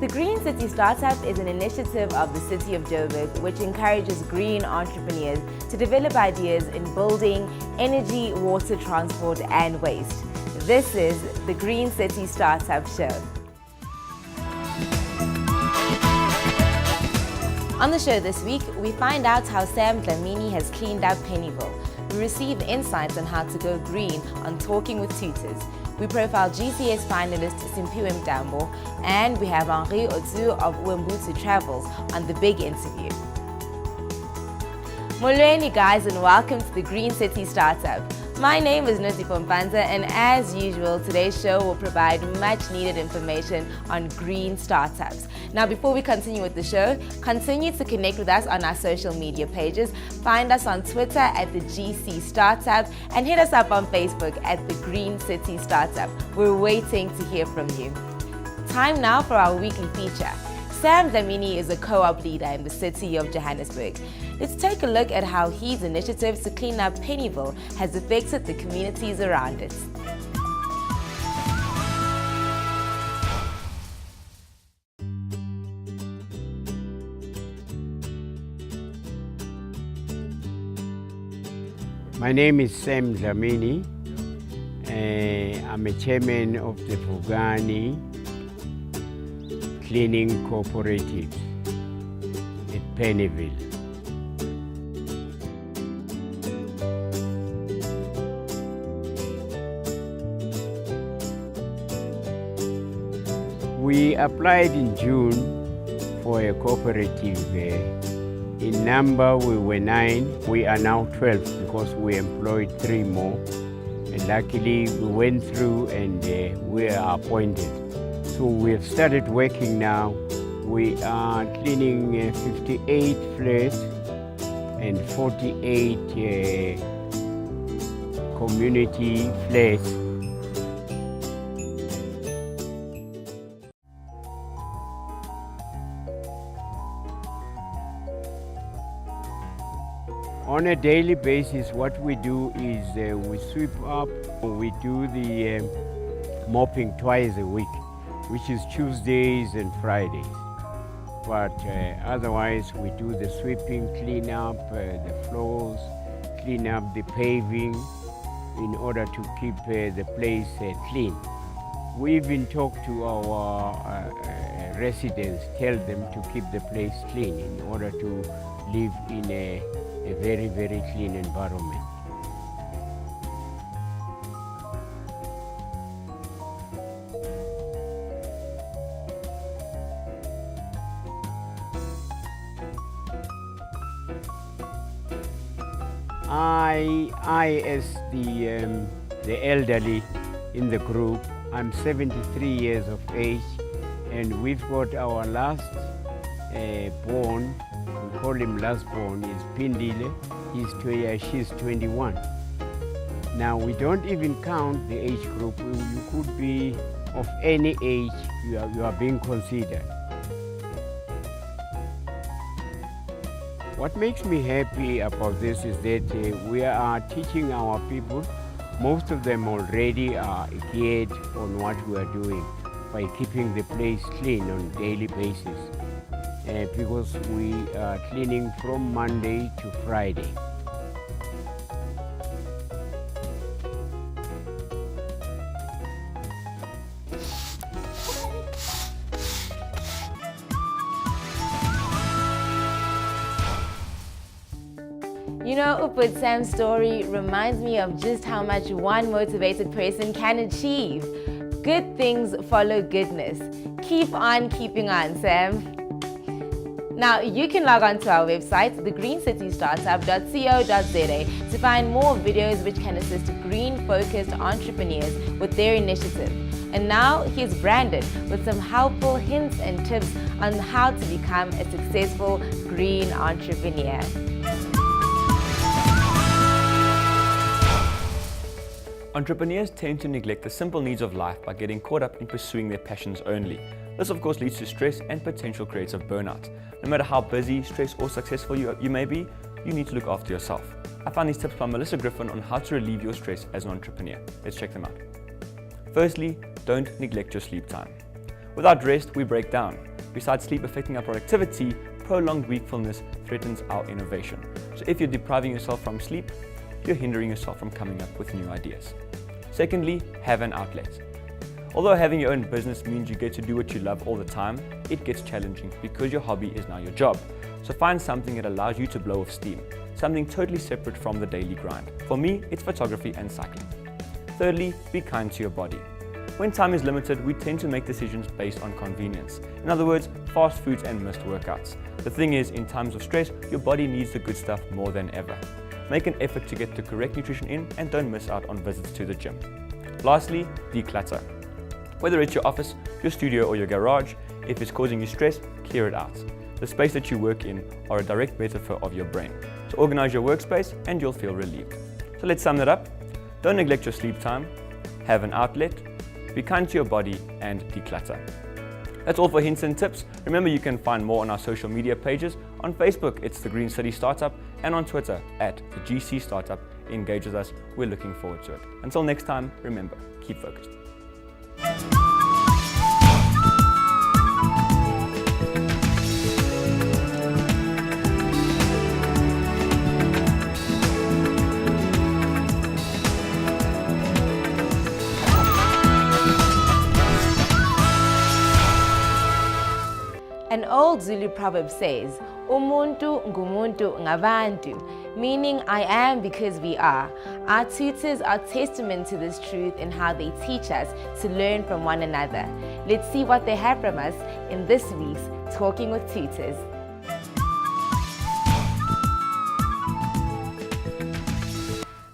The Green City Startup is an initiative of the City of Joburg which encourages green entrepreneurs to develop ideas in building, energy, water, transport and waste. This is the Green City Startup Show. On the show this week, we find out how Sam Dlamini has cleaned up Pennyville. We receive insights on how to go green on Talking with Tutors. We profile GCS finalist Simphiwe Mtambo, and we have Henri Otsu of Wembutu Travels on The Big Interview. Molweni guys, and welcome to the Green City Startup. My name is Nosipo Mpanza, and as usual, today's show will provide much needed information on green startups. Now, before we continue with the show, continue to connect with us on our social media pages. Find us on Twitter at the GC Startup and hit us up on Facebook at the Green City Startup. We're waiting to hear from you. Time now for our weekly feature. Sam Dlamini is a co-op leader in the city of Johannesburg. Let's take a look at how his initiative to clean up Pennyville has affected the communities around it. My name is Sam Dlamini. I'm a chairman of the Vugani Cleaning Cooperative at Pennyville. We applied in June for a cooperative. In number, we were 9. We are now 12 because we employed 3 more. And luckily, we went through and we are appointed. So we have started working now. We are cleaning 58 flats and 48 community flats. On a daily basis, what we do is we sweep up. We do the mopping twice a week, which is Tuesdays and Fridays. But otherwise, we do the sweeping, clean up the floors, clean up the paving in order to keep the place clean. We even talk to our residents, tell them to keep the place clean in order to live in a very, very clean environment. I as the elderly in the group, I'm 73 years of age, and we've got our last born. We call him last born, is Pindile. She's 21. Now we don't even count the age group. You could be of any age, you are being considered. What makes me happy about this is that we are teaching our people. Most of them already are geared on what we are doing by keeping the place clean on a daily basis. Because we are cleaning from Monday to Friday. You know, Upud, Sam's story reminds me of just how much one motivated person can achieve. Good things follow goodness. Keep on keeping on, Sam. Now, you can log on to our website, TheGreenCityStartup.co.za, to find more videos which can assist green-focused entrepreneurs with their initiative. And now, here's Brandon with some helpful hints and tips on how to become a successful green entrepreneur. Entrepreneurs tend to neglect the simple needs of life by getting caught up in pursuing their passions only. This of course leads to stress and potential creative burnout. No matter how busy, stressed or successful you may be, you need to look after yourself. I found these tips by Melissa Griffin on how to relieve your stress as an entrepreneur. Let's check them out. Firstly, don't neglect your sleep time. Without rest, we break down. Besides sleep affecting our productivity, prolonged wakefulness threatens our innovation. So if you're depriving yourself from sleep, you're hindering yourself from coming up with new ideas. Secondly, have an outlet. Although having your own business means you get to do what you love all the time, it gets challenging because your hobby is now your job. So find something that allows you to blow off steam, something totally separate from the daily grind. For me, it's photography and cycling. Thirdly, be kind to your body. When time is limited, we tend to make decisions based on convenience. In other words, fast foods and missed workouts. The thing is, in times of stress, your body needs the good stuff more than ever. Make an effort to get the correct nutrition in and don't miss out on visits to the gym. Lastly, declutter. Whether it's your office, your studio or your garage, if it's causing you stress, clear it out. The space that you work in are a direct metaphor of your brain. So organize your workspace and you'll feel relieved. So let's sum that up. Don't neglect your sleep time, have an outlet, be kind to your body and declutter. That's all for hints and tips. Remember, you can find more on our social media pages. On Facebook, it's The Green City Startup, and on Twitter, @TheGC Engage with us. We're looking forward to it. Until next time, remember, keep focused. An old Zulu proverb says, Umuntu ngumuntu ngabantu, meaning I am because we are. Our tutors are testament to this truth in how they teach us to learn from one another. Let's see what they have from us in this week's Talking with Tutors.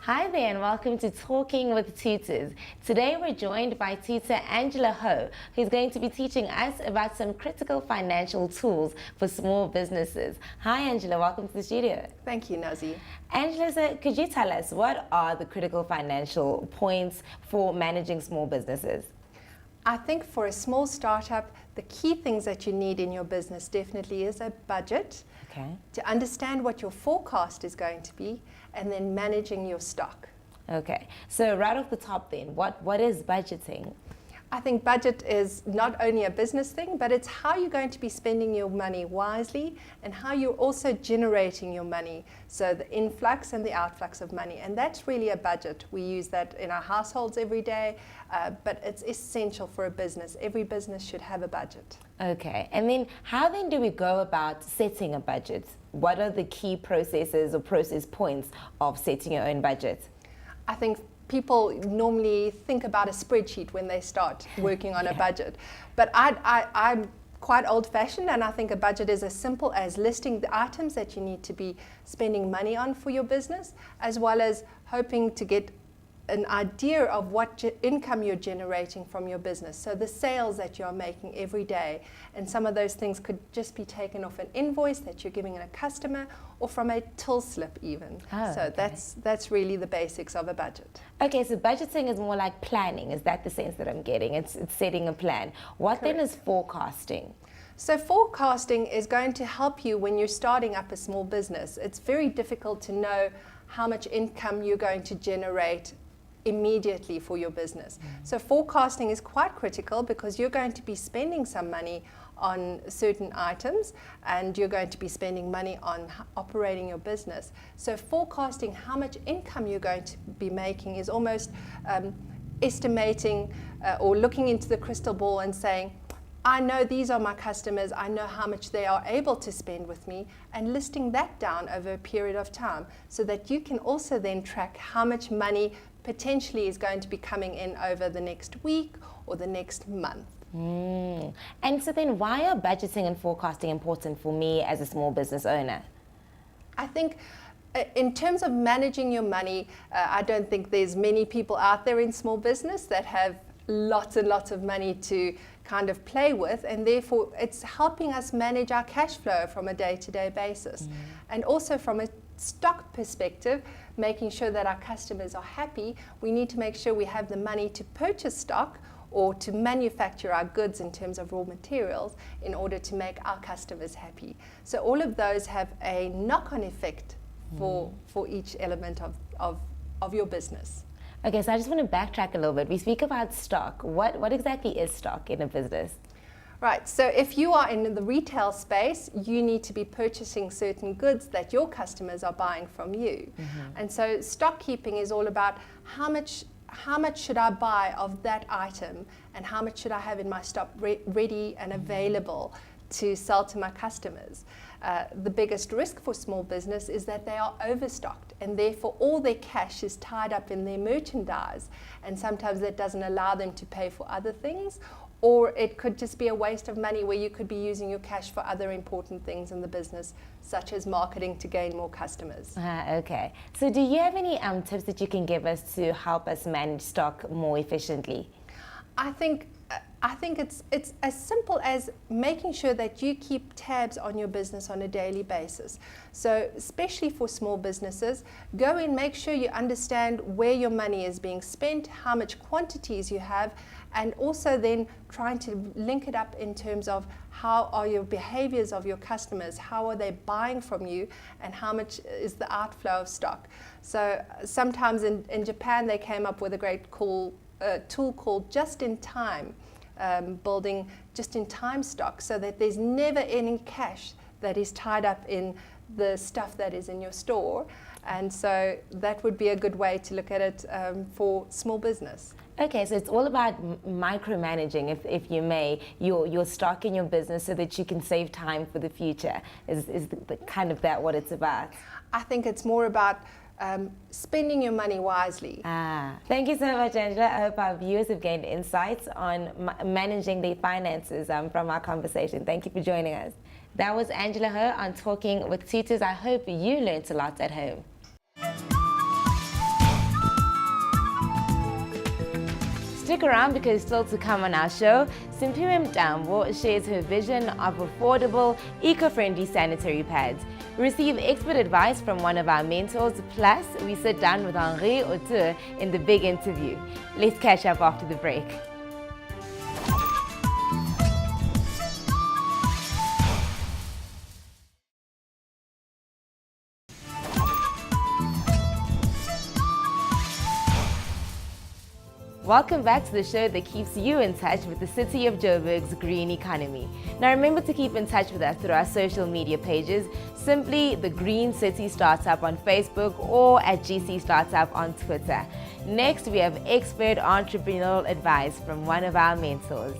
Hi there and welcome to Talking with Tutors. Today we're joined by tutor Angela Ho, who's going to be teaching us about some critical financial tools for small businesses. Hi Angela, welcome to the studio. Thank you, Nazi. Angela, so could you tell us what are the critical financial points for managing small businesses? I think for a small startup, the key things that you need in your business definitely is a budget, to understand what your forecast is going to be, and then managing your stock. Okay, so right off the top then, what is budgeting? I think budget is not only a business thing, but it's how you're going to be spending your money wisely and how you're also generating your money. So the influx and the outflux of money. And that's really a budget. We use that in our households every day, but it's essential for a business. Every business should have a budget. Okay, and then how then do we go about setting a budget? What are the key processes or process points of setting your own budget? I think people normally think about a spreadsheet when they start working on a budget. But I'm quite old-fashioned, and I think a budget is as simple as listing the items that you need to be spending money on for your business, as well as hoping to get an idea of what income you're generating from your business. So the sales that you're making every day, and some of those things could just be taken off an invoice that you're giving a customer or from a till slip even. So that's really the basics of a budget. Okay, so budgeting is more like planning. Is that the sense that I'm getting? It's setting a plan. What then is forecasting? So forecasting is going to help you when you're starting up a small business. It's very difficult to know how much income you're going to generate immediately for your business. So forecasting is quite critical because you're going to be spending some money on certain items and you're going to be spending money on operating your business. So forecasting how much income you're going to be making is almost estimating or looking into the crystal ball and saying, I know these are my customers, I know how much they are able to spend with me, and listing that down over a period of time so that you can also then track how much money potentially is going to be coming in over the next week or the next month. And so then why are budgeting and forecasting important for me as a small business owner? I think in terms of managing your money, I don't think there's many people out there in small business that have lots and lots of money to kind of play with, and therefore it's helping us manage our cash flow from a day-to-day basis. And also from a stock perspective, making sure that our customers are happy, we need to make sure we have the money to purchase stock or to manufacture our goods in terms of raw materials in order to make our customers happy. So all of those have a knock-on effect for each element of your business. Okay, so I just want to backtrack a little bit. We speak about stock. What exactly is stock in a business? Right, so if you are in the retail space, you need to be purchasing certain goods that your customers are buying from you. And so stock keeping is all about how much should I buy of that item, and how much should I have in my stock ready and available to sell to my customers. The biggest risk for small business is that they are overstocked, and therefore all their cash is tied up in their merchandise, and sometimes that doesn't allow them to pay for other things, or it could just be a waste of money where you could be using your cash for other important things in the business, such as marketing to gain more customers. Okay. So do you have any tips that you can give us to help us manage stock more efficiently? I think it's as simple as making sure that you keep tabs on your business on a daily basis. So especially for small businesses, go in, make sure you understand where your money is being spent, how much quantities you have, and also then trying to link it up in terms of how are your behaviors of your customers, how are they buying from you, and how much is the outflow of stock. So sometimes in Japan they came up with a great cool tool called just-in-time, building just-in-time stock, so that there's never any cash that is tied up in the stuff that is in your store. And so that would be a good way to look at it for small business. Okay, so it's all about micromanaging, if you may, your stock in your business so that you can save time for the future. Is kind of that what it's about? I think it's more about spending your money wisely. Thank you so much, Angela. I hope our viewers have gained insights on managing their finances from our conversation. Thank you for joining us. That was Angela Ho on Talking with Tutors. I hope you learned a lot at home. Stick around because still to come on our show, Simphiwe Mtambo shares her vision of affordable, eco-friendly sanitary pads. We receive expert advice from one of our mentors, plus we sit down with Henri Auteur in the big interview. Let's catch up after the break. Welcome back to the show that keeps you in touch with the City of Joburg's green economy. Now remember to keep in touch with us through our social media pages, simply The Green City Startup on Facebook or at GC Startup on Twitter. Next, we have expert entrepreneurial advice from one of our mentors.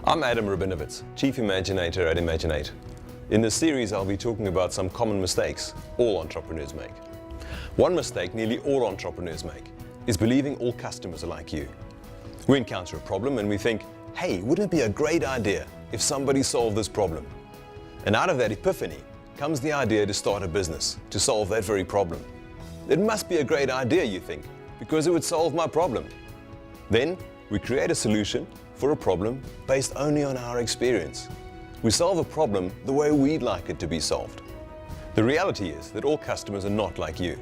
I'm Adam Rabinovitz, Chief Imaginator at Imaginate. In this series, I'll be talking about some common mistakes all entrepreneurs make. One mistake nearly all entrepreneurs make is believing all customers are like you. We encounter a problem and we think, hey, wouldn't it be a great idea if somebody solved this problem? And out of that epiphany comes the idea to start a business to solve that very problem. It must be a great idea, you think, because it would solve my problem. Then we create a solution for a problem based only on our experience. We solve a problem the way we'd like it to be solved. The reality is that all customers are not like you.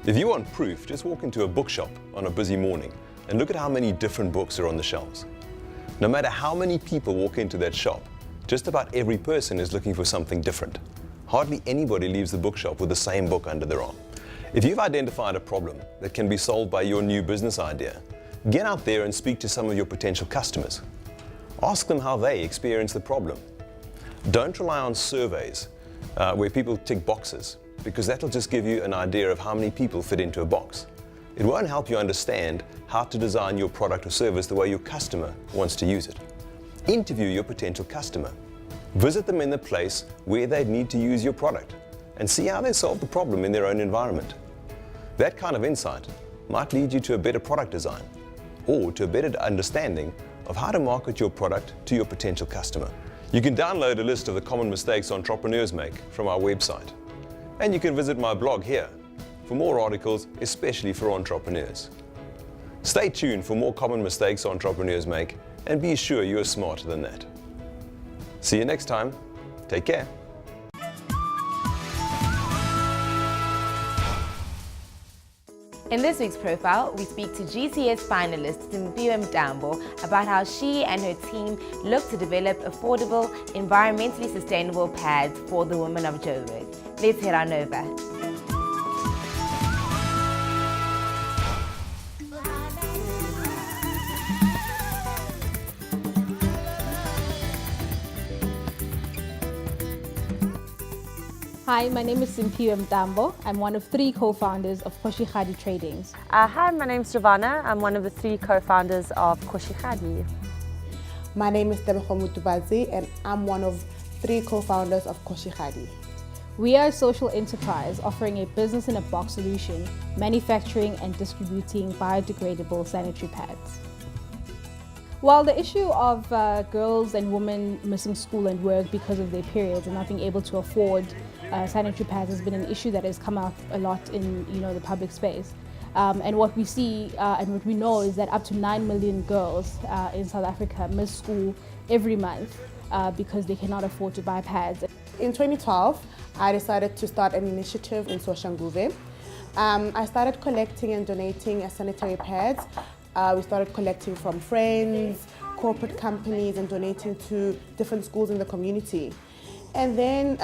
If you want proof, just walk into a bookshop on a busy morning and look at how many different books are on the shelves. No matter how many people walk into that shop, just about every person is looking for something different. Hardly anybody leaves the bookshop with the same book under their arm. If you've identified a problem that can be solved by your new business idea, get out there and speak to some of your potential customers. Ask them how they experience the problem. Don't rely on surveys where people tick boxes, because that'll just give you an idea of how many people fit into a box. It won't help you understand how to design your product or service the way your customer wants to use it. Interview your potential customer. Visit them in the place where they need to use your product and see how they solve the problem in their own environment. That kind of insight might lead you to a better product design or to a better understanding of how to market your product to your potential customer. You can download a list of the common mistakes entrepreneurs make from our website. And you can visit my blog here for more articles, especially for entrepreneurs. Stay tuned for more common mistakes entrepreneurs make, and be sure you are smarter than that. See you next time. Take care. In this week's profile, we speak to GCS finalist Simphiwe Mtambo about how she and her team look to develop affordable, environmentally sustainable pads for the women of Joburg. Let's head on over. Hi, my name is Simpiwe Mtambo. I'm one of 3 co-founders of Koshikadi Tradings. Hi, my name's Giovanna. I'm one of the 3 co-founders of Koshikadi. My name is Tebego Mutubazi and I'm one of 3 co-founders of Koshikadi. We are a social enterprise offering a business-in-a-box solution, manufacturing and distributing biodegradable sanitary pads. While the issue of girls and women missing school and work because of their periods and not being able to afford sanitary pads has been an issue that has come up a lot in the public space. And what we see and what we know is that up to 9 million girls in South Africa miss school every month because they cannot afford to buy pads. In 2012, I decided to start an initiative in Soshanguve. I started collecting and donating sanitary pads. We started collecting from friends, corporate companies, and donating to different schools in the community. And then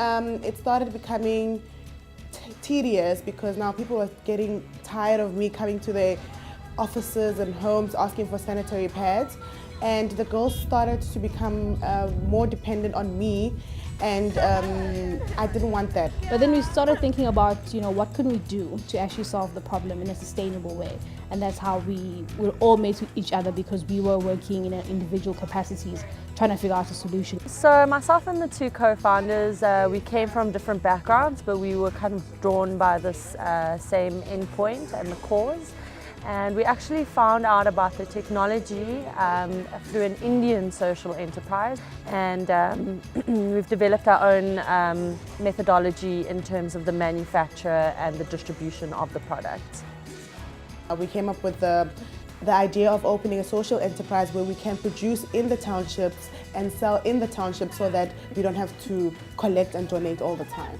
it started becoming tedious because now people are getting tired of me coming to their offices and homes asking for sanitary pads. And the girls started to become more dependent on me, and I didn't want that. But then we started thinking about, what can we do to actually solve the problem in a sustainable way? And that's how we were all made to each other, because we were working in individual capacities trying to figure out a solution. So myself and the 2 co-founders, we came from different backgrounds, but we were kind of drawn by this same endpoint and the cause. And we actually found out about the technology through an Indian social enterprise, and we've developed our own methodology in terms of the manufacture and the distribution of the product. We came up with the idea of opening a social enterprise where we can produce in the townships and sell in the townships so that we don't have to collect and donate all the time.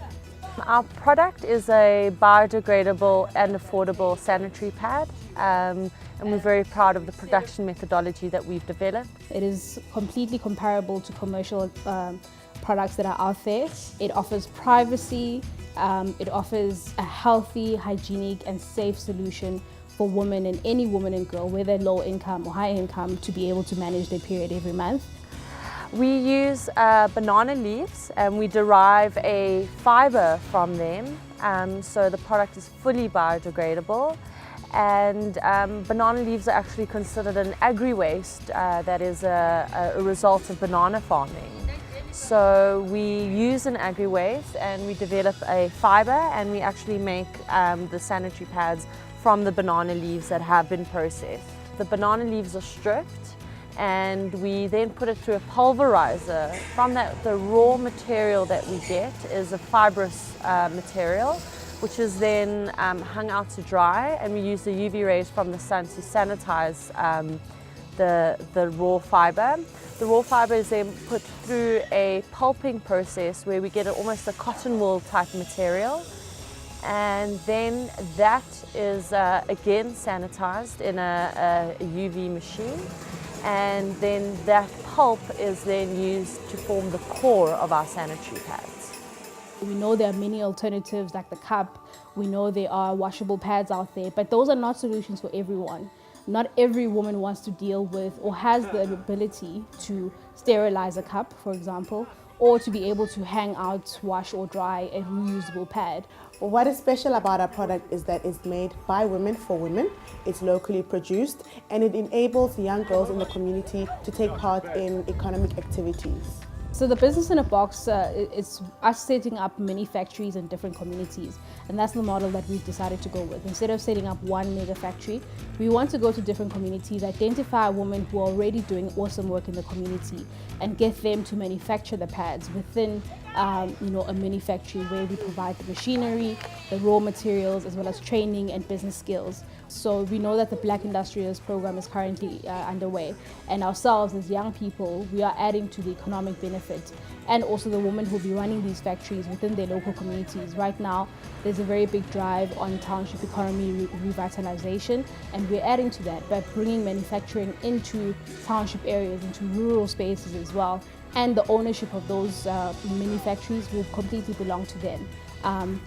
Our product is a biodegradable and affordable sanitary pad, and we're very proud of the production methodology that we've developed. It is completely comparable to commercial products that are out there. It offers privacy, it offers a healthy, hygienic and safe solution for women, and any woman and girl, whether low income or high income, to be able to manage their period every month. We use banana leaves and we derive a fiber from them, so the product is fully biodegradable. And banana leaves are actually considered an agri-waste that is a result of banana farming. So we use an agri-waste and we develop a fiber, and we actually make the sanitary pads from the banana leaves that have been processed. The banana leaves are stripped, and we then put it through a pulverizer. From that, the raw material that we get is a fibrous material, which is then hung out to dry, and we use the UV rays from the sun to sanitize the raw fiber. The raw fiber is then put through a pulping process where we get almost a cotton wool type material, and then that is again sanitized in a UV machine, and then that pulp is then used to form the core of our sanitary pads. We know there are many alternatives like the cup. We know there are washable pads out there, but those are not solutions for everyone. Not every woman wants to deal with or has the ability to sterilize a cup, for example, or to be able to hang out, wash or dry a reusable pad. What is special about our product is that it's made by women for women, it's locally produced, and it enables young girls in the community to take part in economic activities. So the business in a box, it's us setting up mini factories in different communities, and that's the model that we've decided to go with. Instead of setting up one mega factory, we want to go to different communities, identify women who are already doing awesome work in the community, and get them to manufacture the pads within a mini factory where we provide the machinery, the raw materials, as well as training and business skills. So we know that the Black Industrialist program is currently underway, and ourselves as young people, we are adding to the economic benefit, and also the women who will be running these factories within their local communities. Right now, there's a very big drive on township economy revitalization, and we're adding to that by bringing manufacturing into township areas, into rural spaces as well. And the ownership of those mini factories will completely belong to them,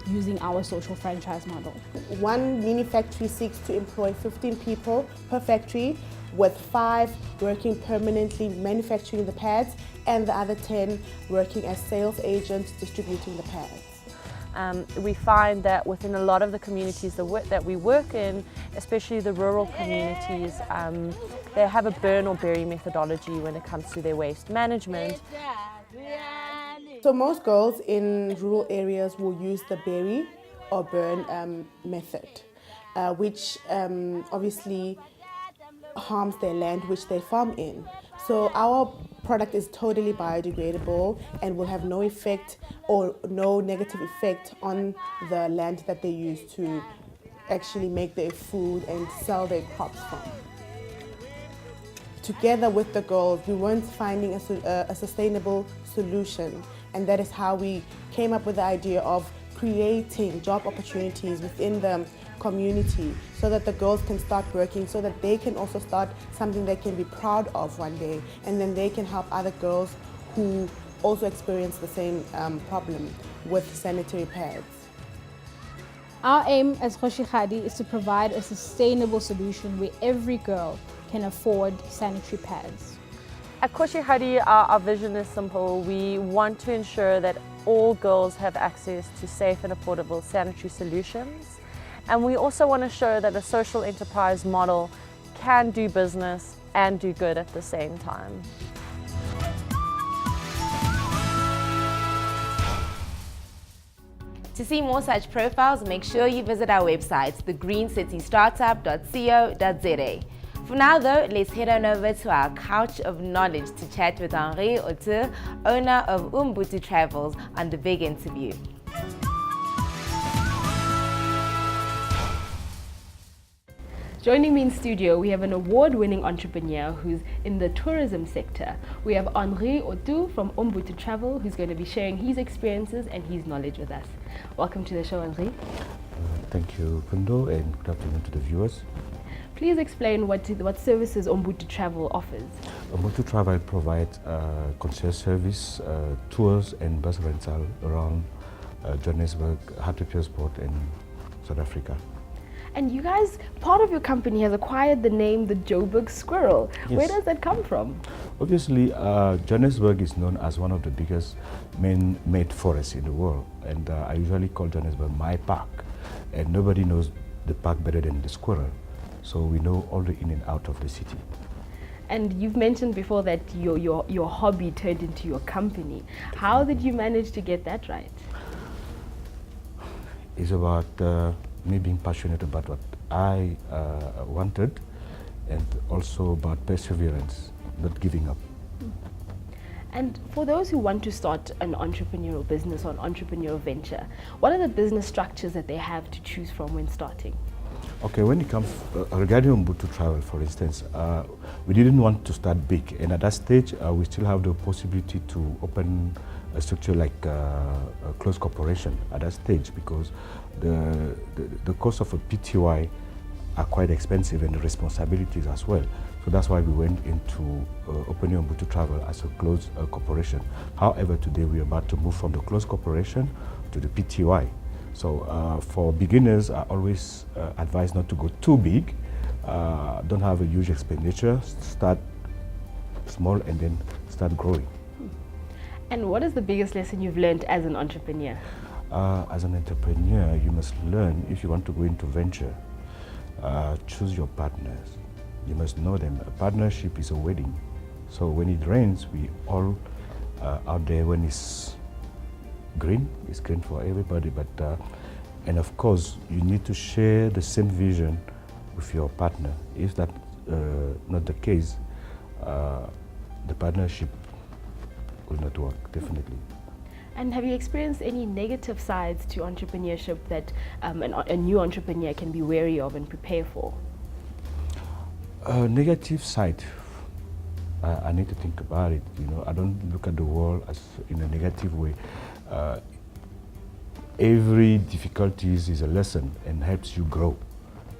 using our social franchise model. One mini factory seeks to employ 15 people per factory, with 5 working permanently manufacturing the pads and the other 10 working as sales agents distributing the pads. we find that within a lot of the communities that we work in, especially the rural communities, they have a burn or bury methodology when it comes to their waste management. So most girls in rural areas will use the bury or burn method, which obviously harms their land which they farm in. So our product is totally biodegradable and will have no effect or no negative effect on the land that they use to actually make their food and sell their crops from. Together with the girls, we weren't finding a sustainable solution, and that is how we came up with the idea of creating job opportunities within the community so that the girls can start working, so that they can also start something they can be proud of one day, and then they can help other girls who also experience the same problem with sanitary pads. Our aim as Khoshi Khadi is to provide a sustainable solution where every girl can afford sanitary pads. At Khoshi Khadi, our vision is simple. We want to ensure that all girls have access to safe and affordable sanitary solutions. And we also want to show that a social enterprise model can do business and do good at the same time. To see more such profiles, make sure you visit our website, TheGreenCityStartup.co.za. For now though, let's head on over to our couch of knowledge to chat with Henri Otto, owner of Umbutu Travels, on the big interview. Joining me in studio, we have an award-winning entrepreneur who's in the tourism sector. We have Henri Otto from Umbutu Travel, who's going to be sharing his experiences and his knowledge with us. Welcome to the show, Henri. Thank you, Pundo, and good afternoon to the viewers. Please explain what services Umbutu Travel offers. Umbutu Travel provides concierge service, tours and bus rental around Johannesburg, Hartbeespoort and South Africa. And you guys, part of your company has acquired the name the Joburg Squirrel. Yes. Where does that come from? Obviously, Johannesburg is known as one of the biggest man-made forests in the world, and I usually call Johannesburg my park, and nobody knows the park better than the squirrel. So we know all the in and out of the city. And you've mentioned before that your hobby turned into your company. How did you manage to get that right? It's about me being passionate about what I wanted, and also about perseverance, not giving up. And for those who want to start an entrepreneurial business or an entrepreneurial venture, what are the business structures that they have to choose from when starting? Okay, when it comes regarding Umbutu Travel, for instance, we didn't want to start big, and at that stage, we still have the possibility to open a structure like a closed corporation at that stage, because the cost of a PTY are quite expensive and the responsibilities as well. So that's why we went into opening Umbutu Travel as a closed corporation. However, today we're about to move from the closed corporation to the PTY. So for beginners, I always advise not to go too big. Don't have a huge expenditure. Start small and then start growing. And what is the biggest lesson you've learned as an entrepreneur? As an entrepreneur, you must learn, if you want to go into venture, choose your partners. You must know them. A partnership is a wedding. So when it rains, we all out there. When it's green for everybody. But and of course, you need to share the same vision with your partner. If that's not the case, the partnership will not work, definitely. And have you experienced any negative sides to entrepreneurship that a new entrepreneur can be wary of and prepare for? Negative side, I need to think about it. You know, I don't look at the world as in a negative way. Every difficulty is a lesson and helps you grow.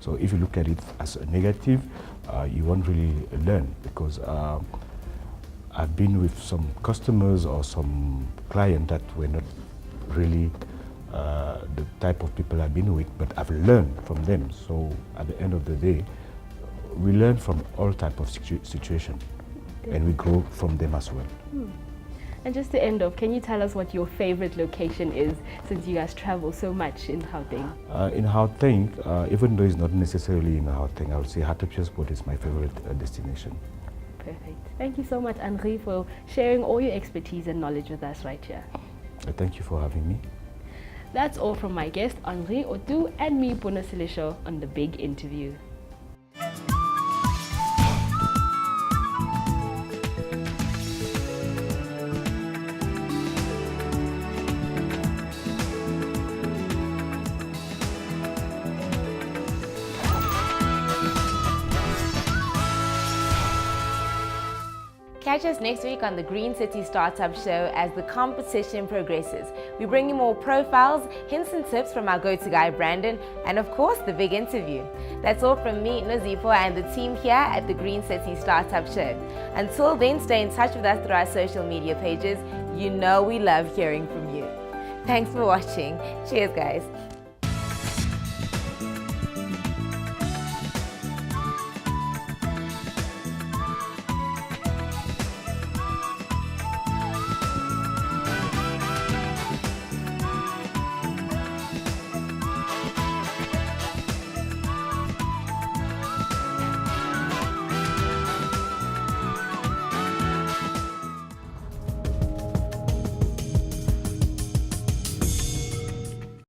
So if you look at it as a negative, you won't really learn, because I've been with some customers or some clients that were not really the type of people I've been with, but I've learned from them. So at the end of the day, we learn from all type of situation, and we grow from them as well. And just to end off, can you tell us what your favorite location is, since you guys travel so much in Gauteng? In Gauteng, even though it's not necessarily in Gauteng, I would say Hartbeespoort is my favorite destination. Perfect. Thank you so much, Henri, for sharing all your expertise and knowledge with us right here. Thank you for having me. That's all from my guest, Henri Otu, and me, Puno Silisho, on The Big Interview. Catch us next week on the Green City Startup Show as the competition progresses. We bring you more profiles, hints and tips from our go-to guy Brandon, and of course the big interview. That's all from me, Nazipo, and the team here at the Green City Startup Show. Until then, stay in touch with us through our social media pages. You know we love hearing from you. Thanks for watching. Cheers, guys.